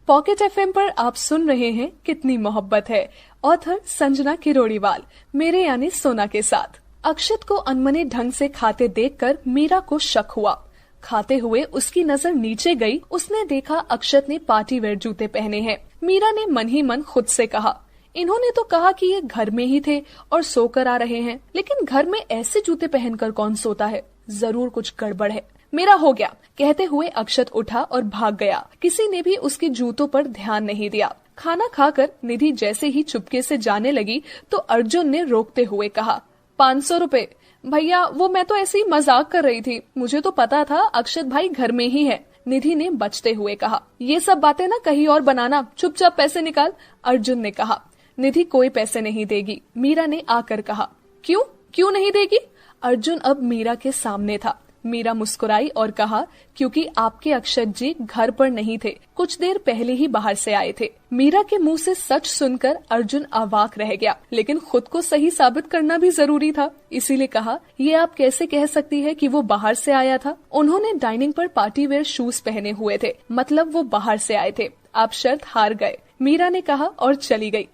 Pocket FM पर आप सुन रहे हैं कितनी मोहब्बत है, ऑथर संजना किरोड़ीवाल, मेरे यानी सोना के साथ। अक्षत को अनमने ढंग से खाते देखकर मीरा को शक हुआ। खाते हुए उसकी नजर नीचे गई। उसने देखा अक्षत ने पार्टी वेयर जूते पहने हैं। मीरा ने मन ही मन खुद से कहा, इन्होंने तो कहा कि ये घर में ही थे और सोकर आ रहे हैं, लेकिन घर में ऐसे जूते पहनकर कौन सोता है? जरूर कुछ गड़बड़ है। मेरा हो गया, कहते हुए अक्षत उठा और भाग गया। किसी ने भी उसके जूतों पर ध्यान नहीं दिया। खाना खाकर निधि जैसे ही चुपके से जाने लगी तो अर्जुन ने रोकते हुए कहा, 500 रुपए। भैया, वो मैं तो ऐसे ही मजाक कर रही थी, मुझे तो पता था अक्षत भाई घर में ही है। निधि ने बचते हुए कहा, ये सब बातें ना कहीं और बनाना, चुपचाप पैसे निकाल। अर्जुन ने कहा, निधि कोई पैसे नहीं देगी। मीरा ने आकर कहा, क्यों नहीं देगी? अर्जुन अब मीरा के सामने था। मीरा मुस्कुराई और कहा, क्योंकि आपके अक्षत जी घर पर नहीं थे, कुछ देर पहले ही बाहर से आए थे। मीरा के मुंह से सच सुनकर अर्जुन अवाक रह गया, लेकिन खुद को सही साबित करना भी जरूरी था, इसीलिए कहा, ये आप कैसे कह सकती है कि वो बाहर से आया था? उन्होंने डाइनिंग पर पार्टी वेयर शूज पहने हुए थे, मतलब वो बाहर से आए थे। आप शर्त हार गए, मीरा ने कहा और चली गई।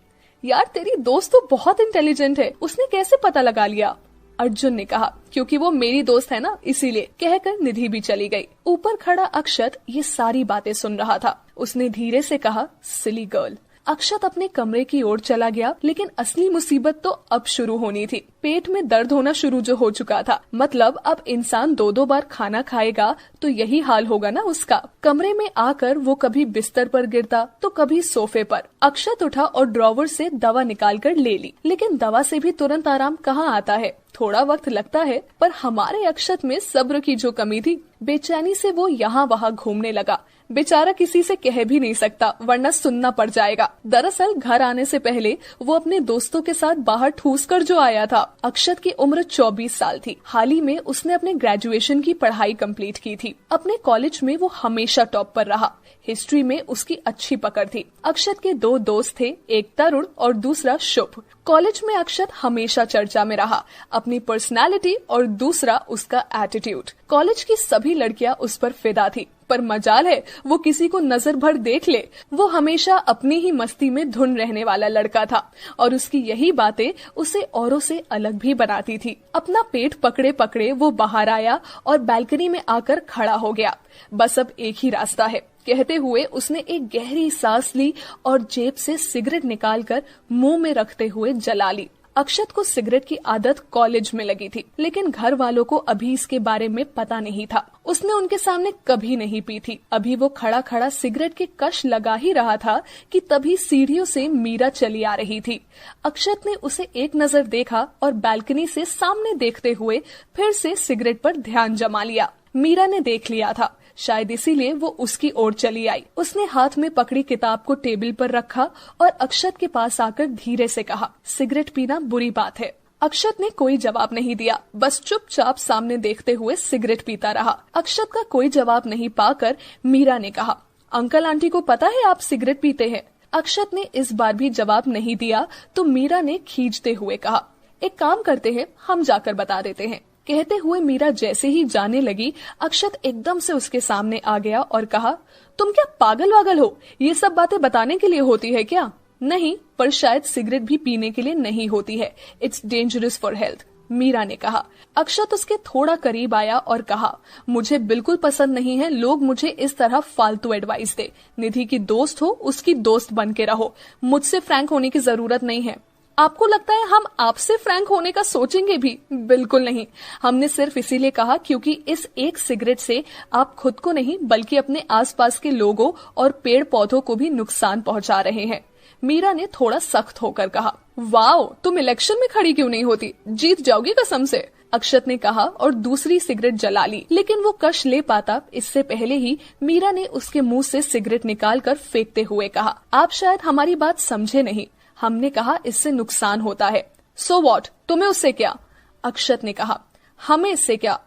यार, तेरी दोस्त तो बहुत इंटेलिजेंट है, उसने कैसे पता लगा लिया? अर्जुन ने कहा, क्योंकि वो मेरी दोस्त है ना, इसीलिए, कहकर निधि भी चली गई। ऊपर खड़ा अक्षत ये सारी बातें सुन रहा था। उसने धीरे से कहा, सिली गर्ल। अक्षत अपने कमरे की ओर चला गया, लेकिन असली मुसीबत तो अब शुरू होनी थी। पेट में दर्द होना शुरू जो हो चुका था, मतलब अब इंसान 2-2 बार खाना खाएगा तो यही हाल होगा ना उसका। कमरे में आकर वो कभी बिस्तर पर गिरता तो कभी सोफे पर। अक्षत उठा और ड्रॉवर से दवा निकाल कर ले ली, लेकिन दवा से भी तुरंत आराम कहाँ आता है, थोड़ा वक्त लगता है। पर हमारे अक्षत में सब्र की जो कमी थी, बेचैनी से वो यहाँ वहाँ घूमने लगा। बेचारा किसी से कह भी नहीं सकता, वरना सुनना पड़ जाएगा। दरअसल घर आने से पहले वो अपने दोस्तों के साथ बाहर ठूस कर जो आया था। अक्षत की उम्र 24 साल थी। हाल ही में उसने अपने ग्रेजुएशन की पढ़ाई कंप्लीट की थी। अपने कॉलेज में वो हमेशा टॉप पर रहा। हिस्ट्री में उसकी अच्छी पकड़ थी। अक्षत के 2 दोस्त थे, एक तरुण और दूसरा शुभ। कॉलेज में अक्षत हमेशा चर्चा में रहा, अपनी पर्सनालिटी और दूसरा उसका एटीट्यूड। कॉलेज की सभी लड़कियां उस पर फिदा थी, पर मजाल है वो किसी को नजर भर देख ले। वो हमेशा अपनी ही मस्ती में धुन रहने वाला लड़का था और उसकी यही बातें उसे औरों से अलग भी बनाती थी। अपना पेट पकड़े पकड़े वो बाहर आया और बालकनी में आकर खड़ा हो गया। बस अब एक ही रास्ता है, कहते हुए उसने एक गहरी सांस ली और जेब से सिगरेट निकालकर मुंह में रखते हुए जला ली। अक्षत को सिगरेट की आदत कॉलेज में लगी थी, लेकिन घर वालों को अभी इसके बारे में पता नहीं था। उसने उनके सामने कभी नहीं पी थी। अभी वो खड़ा खड़ा सिगरेट के कश लगा ही रहा था कि तभी सीढ़ियों से मीरा चली आ रही थी। अक्षत ने उसे एक नजर देखा और बालकनी से सामने देखते हुए फिर से सिगरेट पर ध्यान जमा लिया। मीरा ने देख लिया था, शायद इसीलिए वो उसकी ओर चली आई। उसने हाथ में पकड़ी किताब को टेबल पर रखा और अक्षत के पास आकर धीरे से कहा, सिगरेट पीना बुरी बात है। अक्षत ने कोई जवाब नहीं दिया, बस चुपचाप सामने देखते हुए सिगरेट पीता रहा। अक्षत का कोई जवाब नहीं पाकर मीरा ने कहा, अंकल आंटी को पता है आप सिगरेट पीते हैं? अक्षत ने इस बार भी जवाब नहीं दिया तो मीरा ने खींचते हुए कहा, एक काम करते हैं, हम जाकर बता देते हैं। कहते हुए मीरा जैसे ही जाने लगी, अक्षत एकदम से उसके सामने आ गया और कहा, तुम क्या पागल वागल हो? ये सब बातें बताने के लिए होती है क्या? नहीं, पर शायद सिगरेट भी पीने के लिए नहीं होती है। It's dangerous for health, Meera ने कहा। अक्षत उसके थोड़ा करीब आया और कहा, मुझे बिल्कुल पसंद नहीं है लोग मुझे इस तरह फालतू एडवाइस दे। निधि की दोस्त हो, उसकी दोस्त बन के रहो, मुझसे फ्रैंक होने की जरूरत नहीं है। आपको लगता है हम आपसे फ्रैंक होने का सोचेंगे भी? बिल्कुल नहीं। हमने सिर्फ इसीलिए कहा क्योंकि इस एक सिगरेट से आप खुद को नहीं बल्कि अपने आसपास के लोगों और पेड़ पौधों को भी नुकसान पहुंचा रहे हैं। मीरा ने थोड़ा सख्त होकर कहा, वाओ, तुम इलेक्शन में खड़ी क्यों नहीं होती? जीत जाओगी कसम से। अक्षत ने कहा और दूसरी सिगरेट जला ली, लेकिन वो कश ले पाता इससे पहले ही मीरा ने उसके मुंह से सिगरेट निकालकर फेंकते हुए कहा, आप शायद हमारी बात समझे नहीं। हमने कहा इससे नुकसान होता है। सो वॉट, तुम्हें उससे क्या? अक्षत ने कहा, हमें इससे क्या?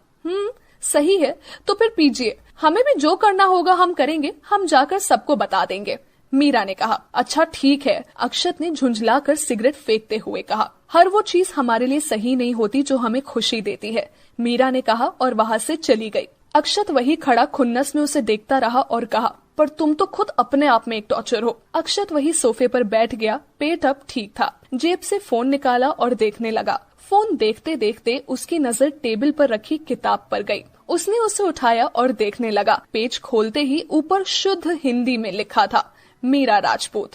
सही है, तो फिर पीजिए, हमें भी जो करना होगा हम करेंगे, हम जाकर सबको बता देंगे। मीरा ने कहा, अच्छा ठीक है। अक्षत ने झुंझलाकर सिगरेट फेंकते हुए कहा, हर वो चीज हमारे लिए सही नहीं होती जो हमें खुशी देती है। मीरा ने कहा और वहां से चली गई। अक्षत वही खड़ा खुन्नस में उसे देखता रहा और कहा, पर तुम तो खुद अपने आप में एक टॉर्चर हो। अक्षत वही सोफे पर बैठ गया। पेट अब ठीक था। जेब से फोन निकाला और देखने लगा। फोन देखते देखते उसकी नजर टेबल पर रखी किताब पर गई। उसने उसे उठाया और देखने लगा। पेज खोलते ही ऊपर शुद्ध हिंदी में लिखा था, मीरा राजपूत।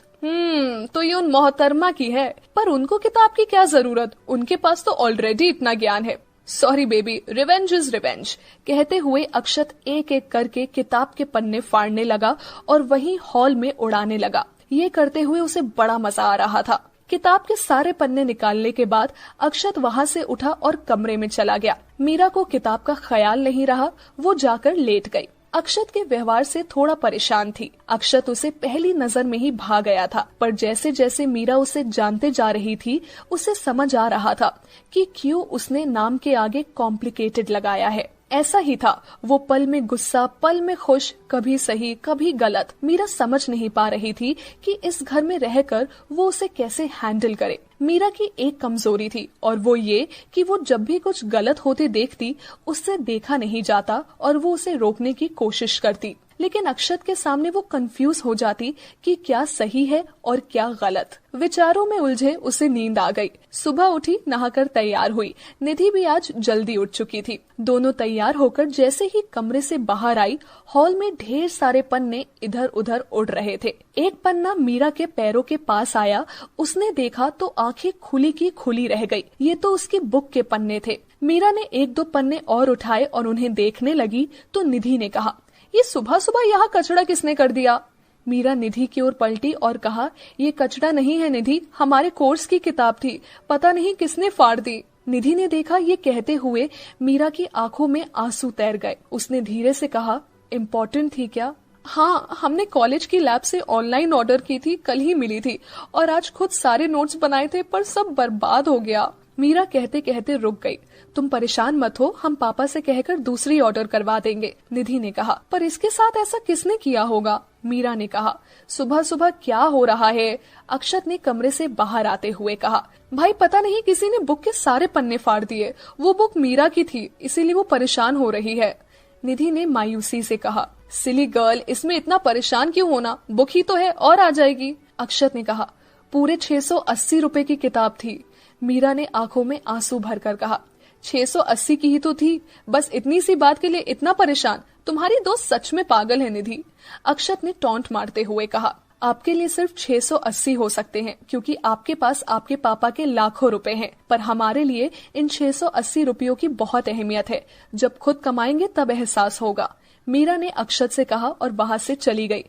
तो ये उन मोहतरमा की है, पर उनको किताब की क्या जरूरत, उनके पास तो ऑलरेडी इतना ज्ञान है। Sorry baby, revenge is revenge, कहते हुए अक्षत एक एक करके किताब के पन्ने फाड़ने लगा और वहीं हॉल में उड़ाने लगा। ये करते हुए उसे बड़ा मजा आ रहा था। किताब के सारे पन्ने निकालने के बाद अक्षत वहां से उठा और कमरे में चला गया। मीरा को किताब का ख्याल नहीं रहा। वो जाकर लेट गई। अक्षत के व्यवहार से थोड़ा परेशान थी। अक्षत उसे पहली नजर में ही भा गया था, पर जैसे जैसे मीरा उसे जानते जा रही थी उसे समझ आ रहा था कि क्यों उसने नाम के आगे कॉम्प्लिकेटेड लगाया है। ऐसा ही था, वो पल में गुस्सा, पल में खुश, कभी सही कभी गलत। मीरा समझ नहीं पा रही थी कि इस घर में रहकर वो उसे कैसे हैंडल करे। मीरा की एक कमजोरी थी और वो ये कि वो जब भी कुछ गलत होते देखती उससे देखा नहीं जाता और वो उसे रोकने की कोशिश करती। लेकिन अक्षत के सामने वो कंफ्यूज हो जाती कि क्या सही है और क्या गलत। विचारों में उलझे उसे नींद आ गई। सुबह उठी, नहाकर तैयार हुई। निधि भी आज जल्दी उठ चुकी थी। दोनों तैयार होकर जैसे ही कमरे से बाहर आई, हॉल में ढेर सारे पन्ने इधर उधर उड़ रहे थे। एक पन्ना मीरा के पैरों के पास आया। उसने देखा तो आंखें खुली की खुली रह गई। ये तो उसकी बुक के पन्ने थे। मीरा ने एक दो पन्ने और उठाए और उन्हें देखने लगी तो निधि ने कहा, ये सुबह सुबह यहाँ कचड़ा किसने कर दिया? मीरा निधि की ओर पलटी और कहा, ये कचड़ा नहीं है निधि, हमारे कोर्स की किताब थी, पता नहीं किसने फाड़ दी। निधि ने देखा ये कहते हुए मीरा की आंखों में आंसू तैर गए। उसने धीरे से कहा, इम्पोर्टेंट थी क्या? हाँ, हमने कॉलेज की लैब से ऑनलाइन ऑर्डर की थी, कल ही मिली थी और आज खुद सारे नोट्स बनाए थे पर सब बर्बाद हो गया। मीरा कहते कहते रुक गई। तुम परेशान मत हो, हम पापा से कहकर दूसरी ऑर्डर करवा देंगे, निधि ने कहा। पर इसके साथ ऐसा किसने किया होगा? मीरा ने कहा। सुबह सुबह क्या हो रहा है? अक्षत ने कमरे से बाहर आते हुए कहा। भाई पता नहीं किसी ने बुक के सारे पन्ने फाड़ दिए। वो बुक मीरा की थी, इसीलिए वो परेशान हो रही है, निधि ने मायूसी से कहा। सिली गर्ल, इसमें इतना परेशान क्यों होना, बुक ही तो है और आ जाएगी, अक्षत ने कहा। पूरे 680 रुपए की किताब थी, मीरा ने आंखों में आंसू भरकर कहा। 680 की ही तो थी, बस इतनी सी बात के लिए इतना परेशान? तुम्हारी दोस्त सच में पागल है निधि, अक्षत ने टॉन्ट मारते हुए कहा। आपके लिए सिर्फ 680 हो सकते हैं क्योंकि आपके पास आपके पापा के लाखों रुपए हैं, पर हमारे लिए इन 680 रुपयों की बहुत अहमियत है। जब खुद कमाएंगे तब एहसास होगा, मीरा ने अक्षत से कहा और वहां से चली गई।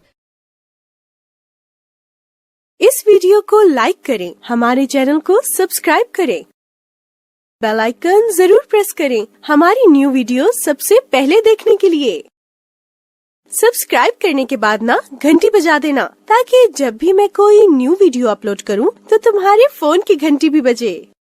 इस वीडियो को लाइक करें, हमारे चैनल को सब्सक्राइब करें, बेल आइकन जरूर प्रेस करें हमारी न्यू वीडियो सबसे पहले देखने के लिए। सब्सक्राइब करने के बाद ना घंटी बजा देना ताकि जब भी मैं कोई न्यू वीडियो अपलोड करूं तो तुम्हारे फोन की घंटी भी बजे।